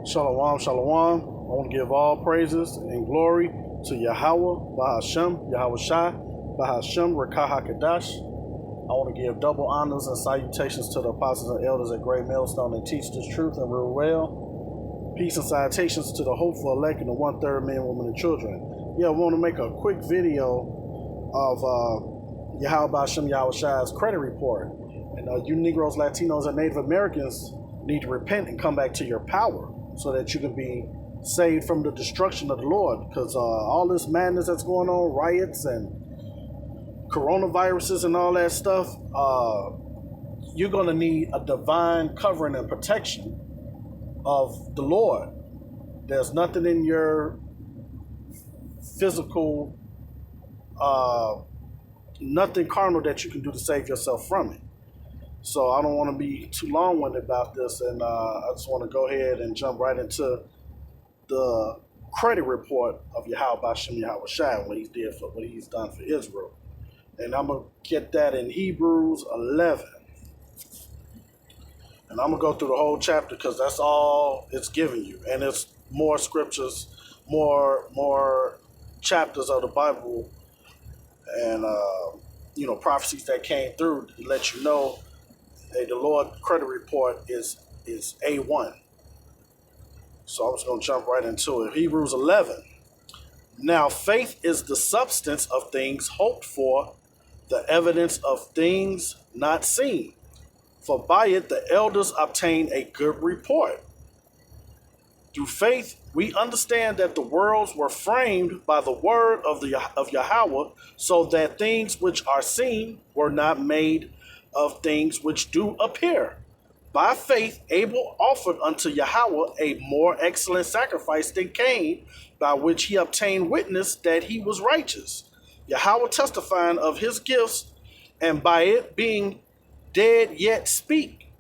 Shalom, shalom. I want to give all praises and glory to Yahweh, Bahashem, Yahweh Shai, Bahashem, Rekah HaKadash. I want to give double honors and salutations to the apostles and elders at Great Millstone that teach this truth and rule well. Peace and salutations to the hopeful elect and the one-third men, women, and children. I want to make a quick video of Yahweh Bahashem, Yahweh Shai's credit report. And you Negroes, Latinos, and Native Americans need to repent and come back to your power, so that you can be saved from the destruction of the Lord. Because all this madness that's going on, riots and coronaviruses and all that stuff, you're going to need a divine covering and protection of the Lord. There's nothing in your physical, nothing carnal that you can do to save yourself from it. So I don't want to be too long-winded about this, and I just want to go ahead and jump right into the credit report of Yahweh Bahashem Yahweh Shai, what he's done for Israel. And I'm going to get that in Hebrews 11. And I'm going to go through the whole chapter because that's all it's giving you. And it's more scriptures, more chapters of the Bible, and prophecies that came through to let you know, hey, the Lord credit report is A1. So I'm just going to jump right into it. Hebrews 11. Now faith is the substance of things hoped for, the evidence of things not seen. For by it the elders obtained a good report. Through faith we understand that the worlds were framed by the word of Yahweh, so that things which are seen were not made of things which do appear. By faith Abel offered unto Yahweh a more excellent sacrifice than Cain, by which he obtained witness that he was righteous, Yahweh testifying of his gifts, and by it being dead yet speak.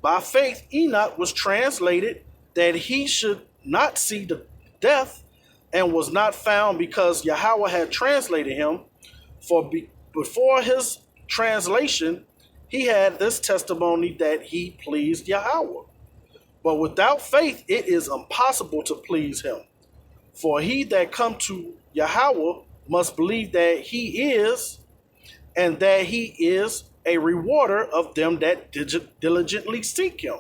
By faith Enoch was translated that he should not see the death, and was not found, because Yahweh had translated him. For before his translation he had this testimony that he pleased Yahweh. But without faith it is impossible to please him. For he that come to Yahweh must believe that he is, and that he is a rewarder of them that diligently seek him.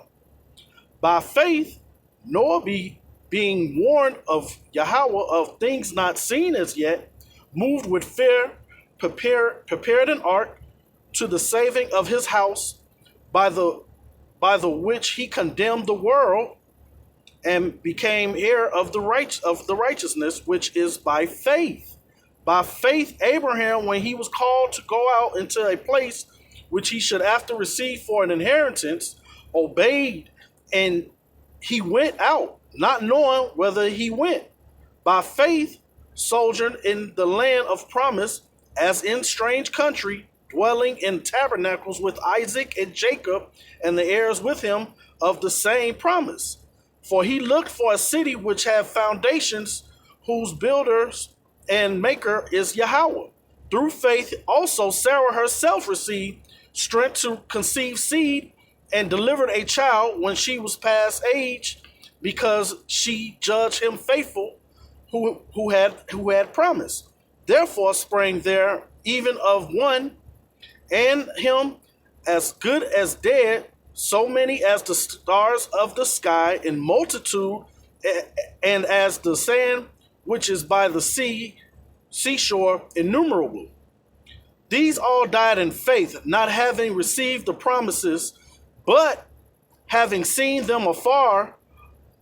By faith Noah, being warned of Yahweh of things not seen as yet, moved with fear, prepared an ark to the saving of his house, by the which he condemned the world, and became heir of the righteousness which is by faith. By faith Abraham, when he was called to go out into a place which he should after receive for an inheritance, obeyed, and he went out, not knowing whither he went. By faith sojourned in the land of promise, as in strange country, dwelling in tabernacles with Isaac and Jacob, and the heirs with him of the same promise. For he looked for a city which had foundations, whose builders and maker is Yahweh. Through faith also Sarah herself received strength to conceive seed, and delivered a child when she was past age, because she judged him faithful who had promised. Therefore sprang there even of one, and him as good as dead, so many as the stars of the sky in multitude, and as the sand which is by the seashore innumerable. These all died in faith, not having received the promises, but having seen them afar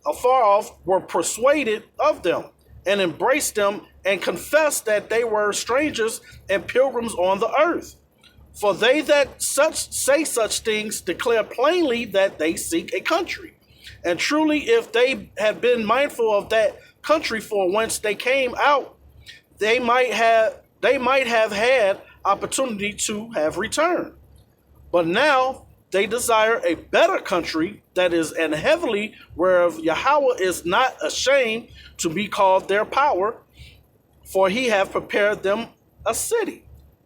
off, were persuaded of them, and embraced them, and confessed that they were strangers and pilgrims on the earth. For they that say such things declare plainly that they seek a country. And truly, if they had been mindful of that country for whence they came out, they might have had opportunity to have returned. But now they desire a better country, that is an heavenly, whereof Yahweh is not ashamed to be called their power, for he hath prepared them a city.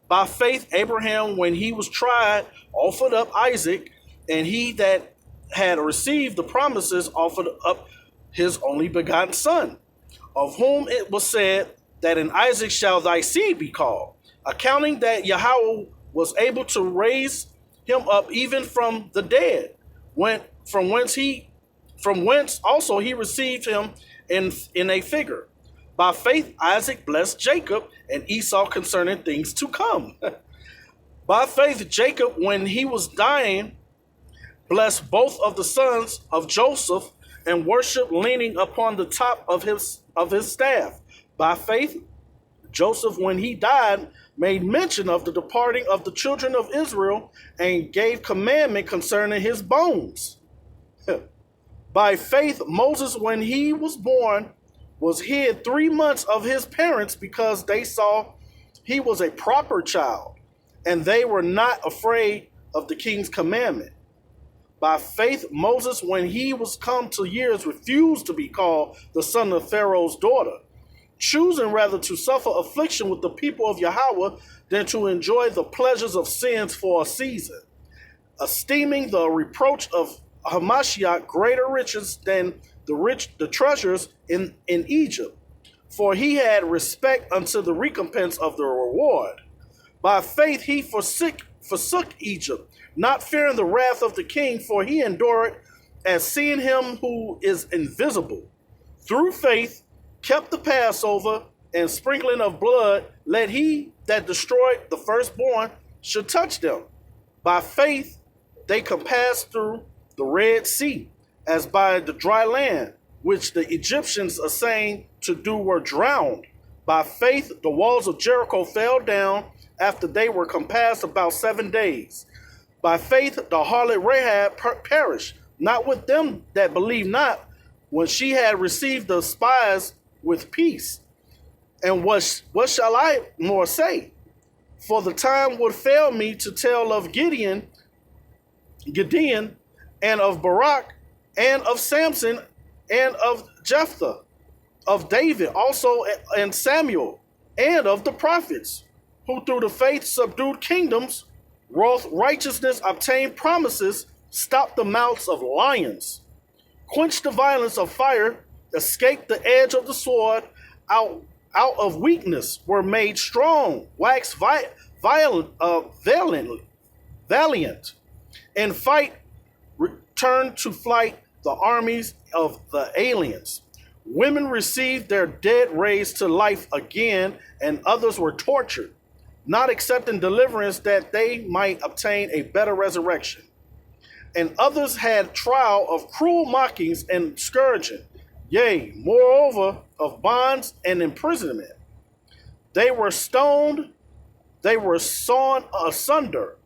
By faith Abraham, when he was tried, offered up Isaac, and he that had received the promises offered up his only begotten son, of whom it was said that in Isaac shall thy seed be called, accounting that Yahweh was able to raise him up even from the dead, from whence also he received him in a figure. By faith Isaac blessed Jacob and Esau concerning things to come. By faith Jacob, when he was dying, blessed both of the sons of Joseph and worshiped leaning upon the top of his staff. By faith Joseph, when he died, made mention of the departing of the children of Israel and gave commandment concerning his bones. By faith Moses, when he was born, was hid 3 months of his parents because they saw he was a proper child, and they were not afraid of the king's commandment. By faith Moses, when he was come to years, refused to be called the son of Pharaoh's daughter, choosing rather to suffer affliction with the people of Yahweh than to enjoy the pleasures of sins for a season, esteeming the reproach of Hamashiach greater riches than the treasures in Egypt, for he had respect unto the recompense of the reward. By faith he forsook Egypt, not fearing the wrath of the king, for he endured as seeing him who is invisible. Through faith kept the Passover, and sprinkling of blood, let he that destroyed the firstborn should touch them. By faith they compassed through the Red Sea, as by the dry land, which the Egyptians assaying to do were drowned. By faith the walls of Jericho fell down after they were compassed about 7 days. By faith the harlot Rahab perished, not with them that believe not, when she had received the spies with peace. And what shall I more say? For the time would fail me to tell of Gideon, and of Barak, and of Samson, and of Jephthah, of David also, and Samuel, and of the prophets, who through the faith subdued kingdoms, wrought righteousness, obtained promises, stopped the mouths of lions, quenched the violence of fire, escaped the edge of the sword, out of weakness were made strong, waxed valiant, in fight returned to flight the armies of the aliens. Women received their dead raised to life again, and others were tortured, not accepting deliverance that they might obtain a better resurrection. And others had trial of cruel mockings and scourging, yea, moreover, of bonds and imprisonment. They were stoned, they were sawn asunder,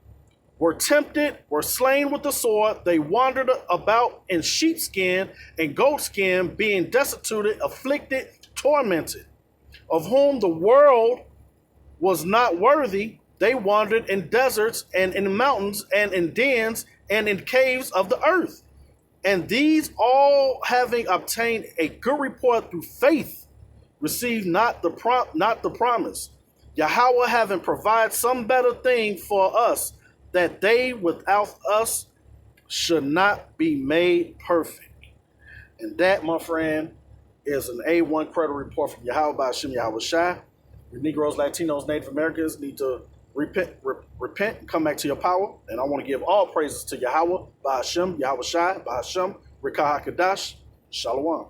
were tempted, were slain with the sword. They wandered about in sheepskin and goatskin, being destitute, afflicted, tormented, of whom the world was not worthy. They wandered in deserts and in mountains and in dens and in caves of the earth. And these all, having obtained a good report through faith, received not the promise. Yahweh having provided some better thing for us, that they without us should not be made perfect. And that, my friend, is an A1 credit report from Yahweh by Hashem Yahweh Shai. The Negroes, Latinos, Native Americans need to repent and come back to your power. And I want to give all praises to Yahweh by Hashem Yahweh Shai by Hashem Rikah HaKadosh. Shalom.